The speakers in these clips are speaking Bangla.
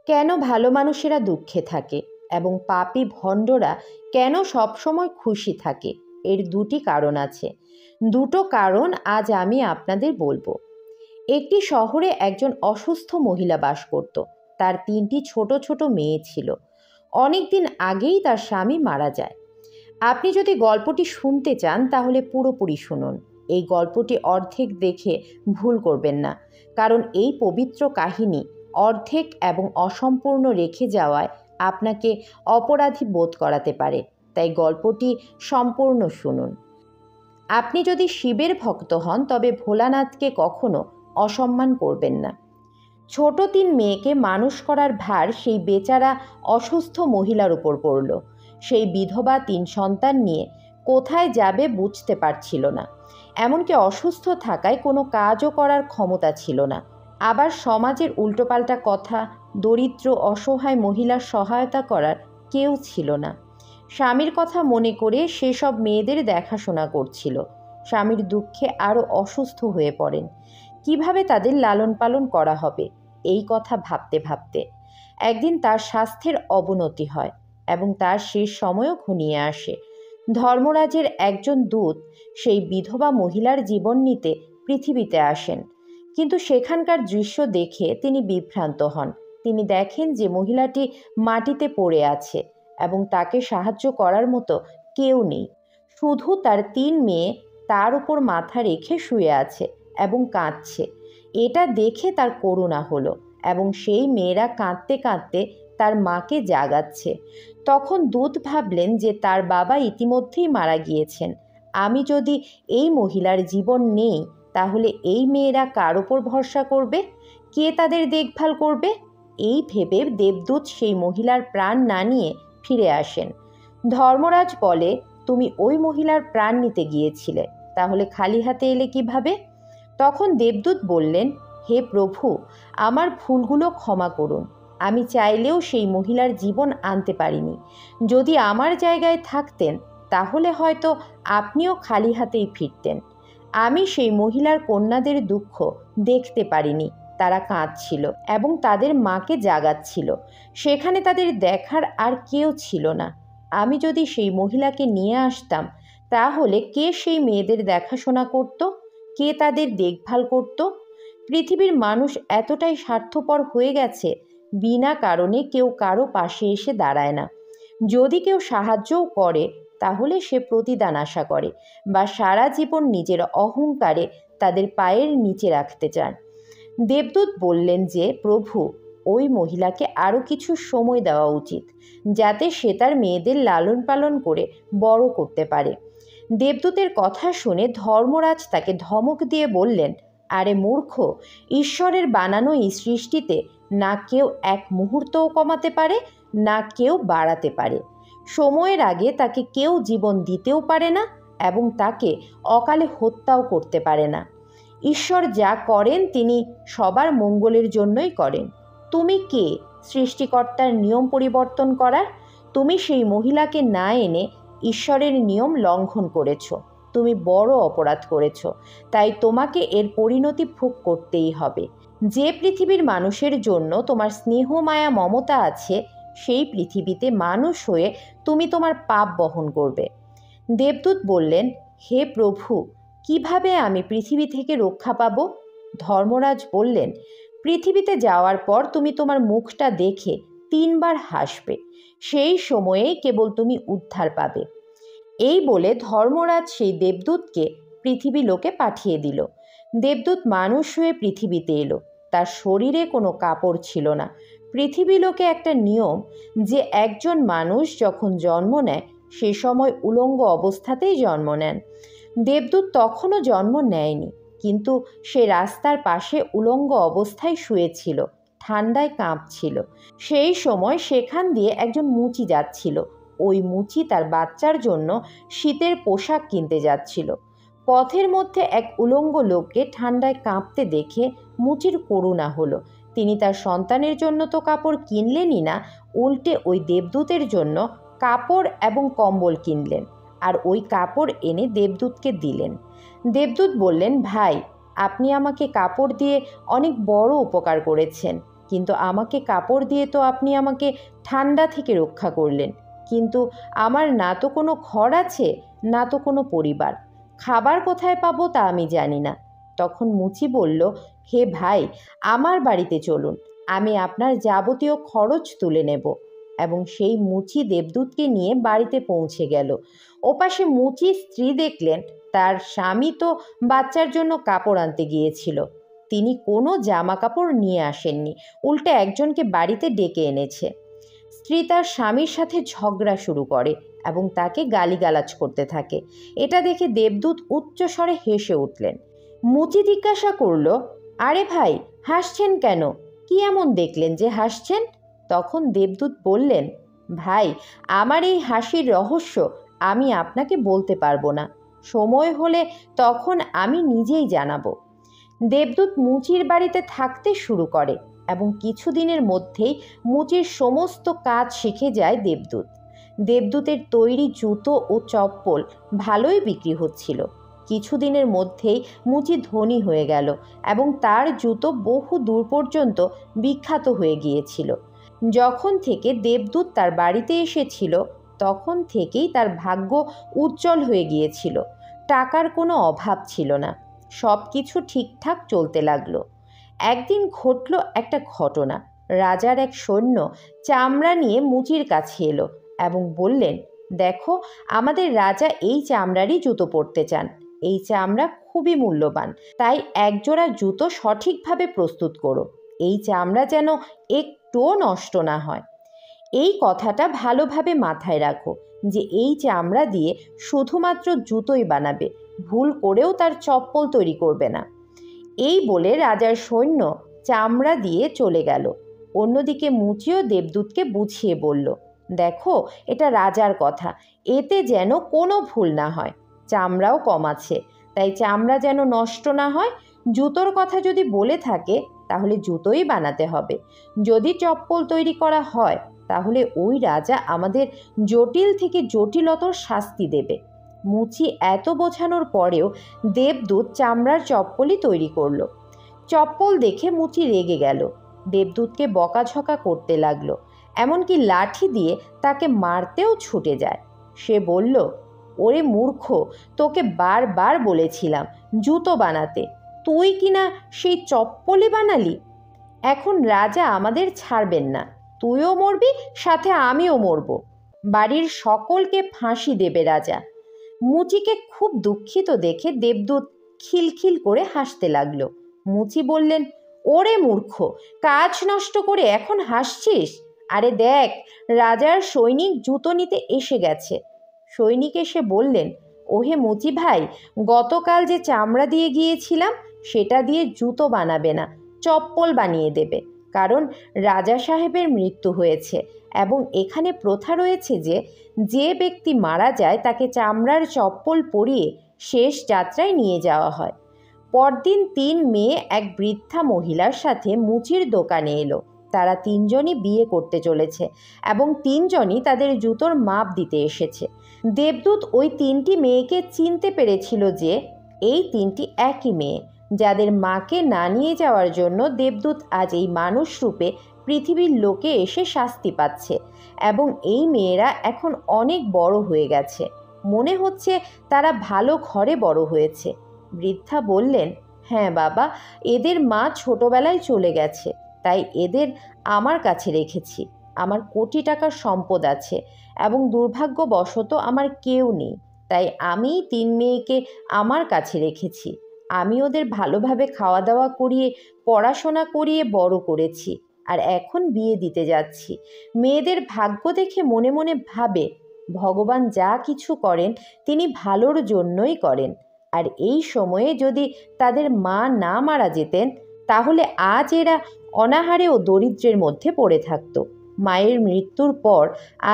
কেন ভালো মানুষেরা দুঃখে থাকে এবং পাপী ভণ্ডরা কেন সবসময় খুশি থাকে? এর দুটি কারণ আছে। দুটো কারণ আজ আমি আপনাদের বলবো। একটি শহরে একজন অসুস্থ মহিলা বাস করত। তার 3টি ছোট ছোট মেয়ে ছিল। অনেক দিন আগেই তার স্বামী মারা যায়। আপনি যদি গল্পটি শুনতে চান তাহলে পুরোপুরি শুনুন। এই গল্পটি অর্ধেক দেখে ভুল করবেন না, কারণ এই পবিত্র কাহিনী অর্ধেক এবং অসম্পূর্ণ রেখে যাওয়ায় আপনাকে অপরাধী বোধ করাতে পারে। তাই গল্পটি সম্পূর্ণ শুনুন। আপনি যদি শিবের ভক্ত হন তবে ভোলানাথকে কখনো অসম্মান করবেন না। ছোট 3 মেয়েকে মানুষ করার ভার সেই বেচারা অসুস্থ মহিলার উপর পড়ল। সেই বিধবা 3 সন্তান নিয়ে কোথায় যাবে বুঝতে পারছিল না। এমনকি অসুস্থ থাকায় কোনো কাজও করার ক্ষমতা ছিল না। আবার সমাজের উল্টোপাল্টা কথা, দরিদ্র অসহায় মহিলার সহায়তা করার কেউ ছিল না। স্বামীর কথা মনে করে সেসব মেয়েদের দেখাশোনা করছিল। স্বামীর দুঃখে আরও অসুস্থ হয়ে পড়েন। কিভাবে তাদের লালন পালন করা হবে এই কথা ভাবতে ভাবতে একদিন তার স্বাস্থ্যের অবনতি হয় এবং তার শেষ সময়ও ঘনিয়ে আসে। ধর্মরাজের একজন দূত সেই বিধবা মহিলার জীবন নিতে পৃথিবীতে আসেন, কিন্তু সেখানকার দৃশ্য দেখে তিনি বিভ্রান্ত হন। তিনি দেখেন যে মহিলাটি মাটিতে পড়ে আছে এবং তাকে সাহায্য করার মতো কেউ নেই। শুধু তার 3 মেয়ে তার উপর মাথা রেখে শুয়ে আছে এবং কাঁদছে। এটা দেখে তার করুণা হলো এবং সেই মেয়েরা কাঁদতে কাঁদতে তার মাকে জাগাচ্ছে। তখন দূত ভাবলেন যে তার বাবা ইতিমধ্যেই মারা গিয়েছেন। আমি যদি এই মহিলার জীবন নেই তাহলে এই মেয়েরা কার ওপর ভরসা করবে? কে তাদের দেখভাল করবে? এই ভেবে দেবদূত সেই মহিলার প্রাণ না নিয়ে ফিরে আসেন। ধর্মরাজ বলে, তুমি ওই মহিলার প্রাণ নিতে গিয়েছিলে, তাহলে খালি হাতে এলে কিভাবে? তখন দেবদূত বললেন, হে প্রভু, আমার ভুলগুলো ক্ষমা করুন। আমি চাইলেও সেই মহিলার জীবন আনতে পারিনি। যদি আমার জায়গায় থাকতেন তাহলে হয়তো আপনিও খালি হাতেই ফিরতেন। আমি সেই মহিলার কন্যাদের দুঃখ দেখতে পারিনি। তারা কাঁদছিল এবং তাদের মাকে জাগাচ্ছিল। সেখানে তাদের দেখার আর কেউ ছিল না। আমি যদি সেই মহিলাকে নিয়ে আসতাম তাহলে কে সেই মেয়েদের দেখাশোনা করত? কে তাদের দেখভাল করত? পৃথিবীর মানুষ এতটাই স্বার্থপর হয়ে গেছে, বিনা কারণে কেউ কারো পাশে এসে দাঁড়ায় না। যদি কেউ সাহায্যও করে তাহলে সে প্রতিদান আশা করে বা সারা জীবন নিজের অহংকারে তাদের পায়ের নিচে রাখতে চান। দেবদূত বললেন যে, প্রভু, ওই মহিলাকে আরও কিছু সময় দেওয়া উচিত, যাতে সে তার মেয়েদের লালন পালন করে বড় করতে পারে। দেবদূতের কথা শুনে ধর্মরাজ তাকে ধমক দিয়ে বললেন, আরে মূর্খ, ঈশ্বরের বানানো এই সৃষ্টিতে না কেউ এক মুহূর্তও কমাতে পারে, না কেউ বাড়াতে পারে। সময়ের আগে তাকে কেউ জীবন দিতেও পারে না এবং তাকে অকালে হত্যাও করতে পারে না। ঈশ্বর যা করেন তিনি সবার মঙ্গলের জন্যই করেন। তুমি কে সৃষ্টিকর্তার নিয়ম পরিবর্তন করার? তুমি সেই মহিলাকে না এনে ঈশ্বরের নিয়ম লঙ্ঘন করেছ। তুমি বড় অপরাধ করেছ, তাই তোমাকে এর পরিণতি ভোগ করতেই হবে। যে পৃথিবীর মানুষের জন্য তোমার স্নেহ মায়া মমতা আছে, সেই পৃথিবীতে মানুষ হয়ে তুমি তোমার পাপ বহন করবে। দেবদূত বললেন, হে প্রভু, কিভাবে আমি পৃথিবী থেকে রক্ষা পাব? ধর্মরাজ বললেন, পৃথিবীতে যাওয়ার পর তুমি তোমার মুখটা দেখে 3 বার হাসবে, সেই সময়েই কেবল তুমি উদ্ধার পাবে। এই বলে ধর্মরাজ সেই দেবদূতকে পৃথিবী লোকে পাঠিয়ে দিল। দেবদূত মানুষ হয়ে পৃথিবীতে এলো। তার শরীরে কোনো কাপড় ছিল না। পৃথিবী লোকে একটা নিয়ম যে একজন মানুষ যখন জন্ম নেয় সে সময় উলঙ্গ অবস্থাতেই জন্ম নেন। দেবদূত তখনও জন্ম নেয়নি, কিন্তু সে রাস্তার পাশে উলঙ্গ অবস্থায় শুয়েছিল, ঠান্ডায় কাঁপছিল। সেই সময় সেখান দিয়ে একজন মুচি যাচ্ছিল। ওই মুচি তার বাচ্চার জন্য শীতের পোশাক কিনতে যাচ্ছিল। পথের মধ্যে এক উলঙ্গ লোককে ঠান্ডায় কাঁপতে দেখে মুচির করুণা হলো। তিনি তার সন্তানের জন্য তো কাপড় কিনলেনই না, উল্টে ওই দেবদূতের জন্য কাপড় এবং কম্বল কিনলেন আর ওই কাপড় এনে দেবদূতকে দিলেন। দেবদূত বললেন, ভাই, আপনি আমাকে কাপড় দিয়ে অনেক বড় উপকার করেছেন। কিন্তু আমাকে কাপড় দিয়ে তো আপনি আমাকে ঠান্ডা থেকে রক্ষা করলেন, কিন্তু আমার না তো কোনো ঘর আছে, না তো কোনো পরিবার, খাবার কোথায় পাবো তা আমি জানি না। তখন মুচি বলল, হে ভাই, আমার বাড়িতে চলুন, আমি আপনার যাবতীয় খরচ তুলে নেব। এবং সেই মুচি দেবদূতকে নিয়ে বাড়িতে পৌঁছে গেল। ওপাশে মুচির স্ত্রী দেখলেন তার স্বামী তো বাচ্চার জন্য কাপড় আনতে গিয়েছিল, তিনি কোনো জামা কাপড় নিয়ে আসেননি, উল্টে একজনকে বাড়িতে ডেকে এনেছে। স্ত্রী তার স্বামীর সাথে ঝগড়া শুরু করে এবং তাকে গালিগালাজ করতে থাকে। এটা দেখে দেবদূত উচ্চস্বরে হেসে উঠলেন। মুচি জিজ্ঞাসা করল, আরে ভাই, হাসছেন কেন? কি এমন দেখলেন যে হাসছেন? তখন দেবদূত বললেন, ভাই, আমার এই হাসির রহস্য আমি আপনাকে বলতে পারবো না, সময় হলে তখন আমি নিজেই জানাবো। দেবদূত মুচির বাড়িতে থাকতে শুরু করে এবং কিছুদিনের মধ্যেই মুচির সমস্ত কাজ শিখে যায় দেবদূত। দেবদূতের তৈরি জুতো ও চপ্পল ভালোই বিক্রি হচ্ছিল। কিছুদিনের মধ্যেই মুচি ধনী হয়ে গেল এবং তার জুতো বহু দূর পর্যন্ত বিখ্যাত হয়ে গিয়েছিল। যখন থেকে দেবদূত তার বাড়িতে এসেছিল তখন থেকেই তার ভাগ্য উজ্জ্বল হয়ে গিয়েছিল। টাকার কোনো অভাব ছিল না, সব কিছু ঠিকঠাক চলতে লাগলো। একদিন ঘটল একটা ঘটনা। রাজার এক সৈন্য চামড়া নিয়ে মুচির কাছে এলো এবং বললেন, দেখো, আমাদের রাজা এই চামড়ারই জুতো পরতে চান। এই চামড়া খুবই মূল্যবান, তাই একজোড়া জুতো সঠিকভাবে প্রস্তুত করো। এই চামড়া যেন একটুও নষ্ট না হয়। এই কথাটা ভালোভাবে মাথায় রাখো যে এই চামড়া দিয়ে শুধুমাত্র জুতোই বানাবে, ভুল করেও তার চপ্পল তৈরি করবে না। এই বলে রাজার সৈন্য চামড়া দিয়ে চলে গেল। অন্যদিকে মুচিও দেবদূতকে বুঝিয়ে বলল, দেখো, এটা রাজার কথা, এতে যেন কোনো ভুল না হয়। চামড়াও কম আছে, তাই চামড়া যেন নষ্ট না হয়। জুতোর কথা যদি বলে থাকে তাহলে জুতোই বানাতে হবে। যদি চপ্পল তৈরি করা হয় তাহলে ওই রাজা আমাদের জটিল থেকে জটিলতর শাস্তি দেবে। মুচি এত বোঝানোর পরেও দেবদূত চামড়ার চপ্পলই তৈরি করলো। চপ্পল দেখে মুচি রেগে গেল, দেবদূতকে বকাঝকা করতে লাগলো, এমনকি লাঠি দিয়ে তাকে মারতেও ছুটে যায়। সে বলল, ওরে মূর্খ, তোকে বারবার বলেছিলাম জুতো বানাতে, তুই কিনা সেই চপ্পলই বানালি। এখন রাজা আমাদের ছাড়বেন না, তুইও মরবি, সাথে আমিও মরব। বাড়ির সকলকে ফাঁসি দেবে রাজা। মুচিকে খুব দুঃখিত দেখে দেবদূত খিলখিল করে হাসতে লাগলো। মুচি বললেন, ওরে মূর্খ, কাজ নষ্ট করে এখন হাসছিস? আরে দেখ, রাজার সৈনিক জুতো নিতে এসে গেছে। সৈনিক এসে বললেন, ওহে মুচি ভাই, গতকাল যে চামড়া দিয়ে গিয়েছিলাম সেটা দিয়ে জুতো বানাবে না, চপ্পল বানিয়ে দেবে, কারণ রাজা সাহেবের মৃত্যু হয়েছে এবং এখানে প্রথা রয়েছে যে যে ব্যক্তি মারা যায় তাকে চামড়ার চপ্পল পরিয়ে শেষ যাত্রায় নিয়ে যাওয়া হয়। পরদিন 3 মেয়ে এক বৃদ্ধা মহিলার সাথে মুচির দোকানে এলো। তারা 3 জনই বিয়ে করতে চলেছে এবং 3 জনই তাদের জুতোর মাপ দিতে এসেছে। দেবদূত ওই 3টি মেয়েকে চিনতে পেরেছিল যে এই 3টি একই মেয়ে, যাদের মাকে না নিয়ে যাওয়ার জন্য দেবদূত আজ এই মানুষ রূপে পৃথিবীর লোকে এসে শাস্তি পাচ্ছে। এবং এই মেয়েরা এখন অনেক বড় হয়ে গেছে, মনে হচ্ছে তারা ভালো ঘরে বড় হয়েছে। বৃদ্ধা বললেন, হ্যাঁ বাবা, এদের মা ছোটবেলায় চলে গেছে, তাই এদের আমার কাছে রেখেছি। আমার কোটি টাকার সম্পদ আছে এবং দুর্ভাগ্যবশত আমার কেউ নেই, তাই আমি 3 মেয়েকে আমার কাছে রেখেছি। আমি ওদের ভালোভাবে খাওয়া দাওয়া করিয়ে পড়াশোনা করিয়ে বড় করেছি আর এখন বিয়ে দিতে যাচ্ছি। মেয়েদের ভাগ্য দেখে মনে মনে ভাবে, ভগবান যা কিছু করেন তিনি ভালোর জন্যই করেন। আর এই সময়ে যদি তাদের মা না মারা যেতেন তাহলে আজ এরা অনাহারে ও দরিদ্রের মধ্যে পড়ে থাকতো। মায়ের মৃত্যুর পর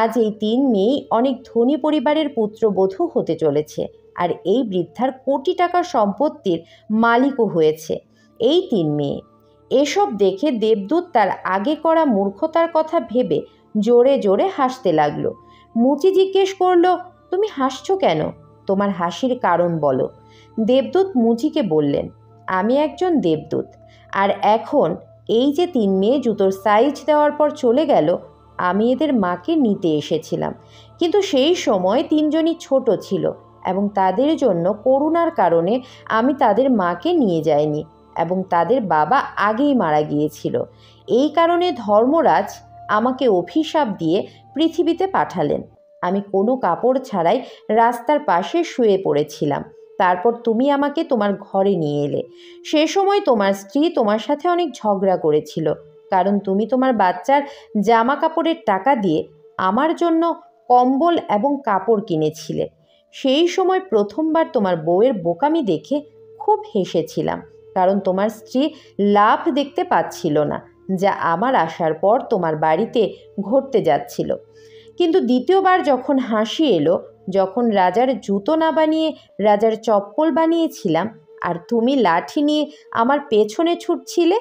আজ এই 3 মেয়েই অনেক ধনী পরিবারের পুত্রবধূ হতে চলেছে আর এই বৃদ্ধার কোটি টাকার সম্পত্তির মালিকও হয়েছে এই 3 মেয়ে। এসব দেখে দেবদূত তার আগে করা মূর্খতার কথা ভেবে জোরে জোরে হাসতে লাগলো। মুচি জিজ্ঞেস করলো, তুমি হাসছো কেন? তোমার হাসির কারণ বলো। দেবদূত মুচিকে বললেন, আমি একজন দেবদূত আর এখন এই যে 3 মেয়ে জুতোর সাইজ দেওয়ার পর চলে গেল, আমি এদের মাকে নিতে এসেছিলাম। কিন্তু সেই সময় 3জনই ছোট ছিল এবং তাদের জন্য করুণার কারণে আমি তাদের মাকে নিয়ে যাইনি এবং তাদের বাবা আগেই মারা গিয়েছিল। এই কারণে ধর্মরাজ আমাকে অভিশাপ দিয়ে পৃথিবীতে পাঠালেন। আমি কোনো কাপড় ছাড়াই রাস্তার পাশে শুয়ে পড়েছিলাম। তারপর তুমি আমাকে তোমার ঘরে নিয়ে এলে। সে সময় তোমার স্ত্রী তোমার সাথে অনেক ঝগড়া করেছিল, কারণ তুমি তোমার বাচ্চার জামা কাপড়ের টাকা দিয়ে আমার জন্য কম্বল এবং কাপড় কিনেছিলে। সেই সময় প্রথমবার তোমার বউয়ের বোকামি দেখে খুব হেসেছিলাম, কারণ তোমার স্ত্রী লাভ দেখতে পাচ্ছিল না, যা আমার আসার পর তোমার বাড়িতে ঘটতে যাচ্ছিল। কিন্তু দ্বিতীয়বার যখন হাসি এলো, যখন রাজার জুতো না বানিয়ে রাজার চপ্পল বানিয়েছিলাম আর তুমি লাঠি নিয়ে আমার পেছনে ছুটছিলে,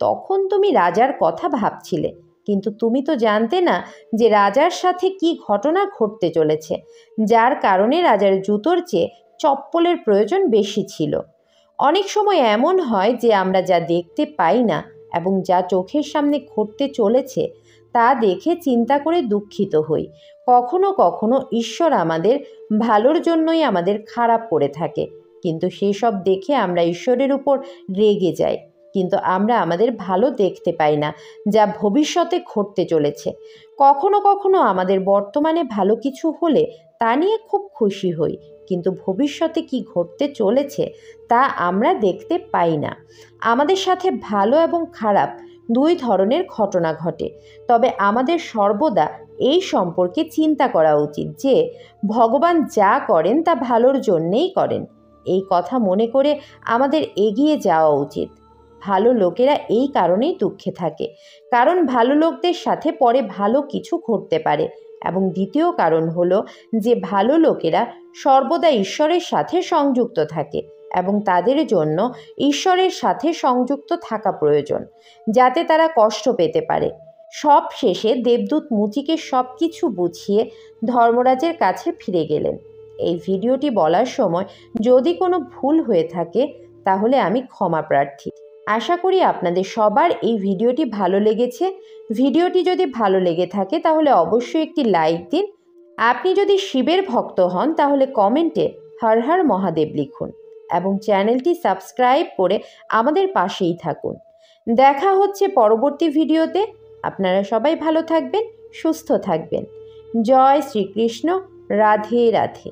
তখন তুমি রাজার কথা ভাবছিলে। কিন্তু তুমি তো জানতে না যে রাজার সাথে কি ঘটনা ঘটতে চলেছে, যার কারণে রাজার জুতোর চেয়ে চপ্পলের প্রয়োজন বেশি ছিল। অনেক সময় এমন হয় যে আমরা যা দেখতে পাই না এবং যা চোখের সামনে ঘটতে চলেছে তা দেখে চিন্তা করে দুঃখিত হই। কখনো কখনো ঈশ্বর আমাদের ভালোর জন্যই আমাদের খারাপ করে থাকে, কিন্তু সেসব দেখে আমরা ঈশ্বরের উপর রেগে যাই। কিন্তু আমরা আমাদের ভালো দেখতে পাই না, যা ভবিষ্যতে ঘটতে চলেছে। কখনো কখনো আমাদের বর্তমানে ভালো কিছু হলে তা নিয়ে খুব খুশি হই, কিন্তু ভবিষ্যতে কি ঘটতে চলেছে তা আমরা দেখতে পাই না। আমাদের সাথে ভালো এবং খারাপ 2 ধরনের ঘটনা ঘটে, তবে আমাদের সর্বদা এই সম্পর্কে চিন্তা করা উচিত যে ভগবান যা করেন তা ভালোর জন্যেই করেন। এই কথা মনে করে আমাদের এগিয়ে যাওয়া উচিত। ভালো লোকেরা এই কারণেই দুঃখে থাকে, কারণ ভালো লোকদের সাথে পরে ভালো কিছু ঘটতে পারে। এবং দ্বিতীয় কারণ হলো যে ভালো লোকেরা সর্বদা ঈশ্বরের সাথে সংযুক্ত থাকে এবং তাদের জন্য ঈশ্বরের সাথে সংযুক্ত থাকা প্রয়োজন, যাতে তারা কষ্ট পেতে পারে। সব শেষে দেবদূত মুচিকে সব কিছু বুঝিয়ে ধর্মরাজের কাছে ফিরে গেলেন। এই ভিডিওটি বলার সময় যদি কোনো ভুল হয়ে থাকে তাহলে আমি ক্ষমা প্রার্থী। আশা করি আপনাদের সবার এই ভিডিওটি ভালো লেগেছে। ভিডিওটি যদি ভালো লেগে থাকে তাহলে অবশ্যই একটি লাইক দিন। আপনি যদি শিবের ভক্ত হন তাহলে কমেন্টে হর হর মহাদেব লিখুন এবং চ্যানেলটি সাবস্ক্রাইব করে আমাদের পাশেই থাকুন। দেখা হচ্ছে পরবর্তী ভিডিওতে। আপনারা সবাই ভালো থাকবেন, সুস্থ থাকবেন। জয় শ্রীকৃষ্ণ। রাধে রাধে।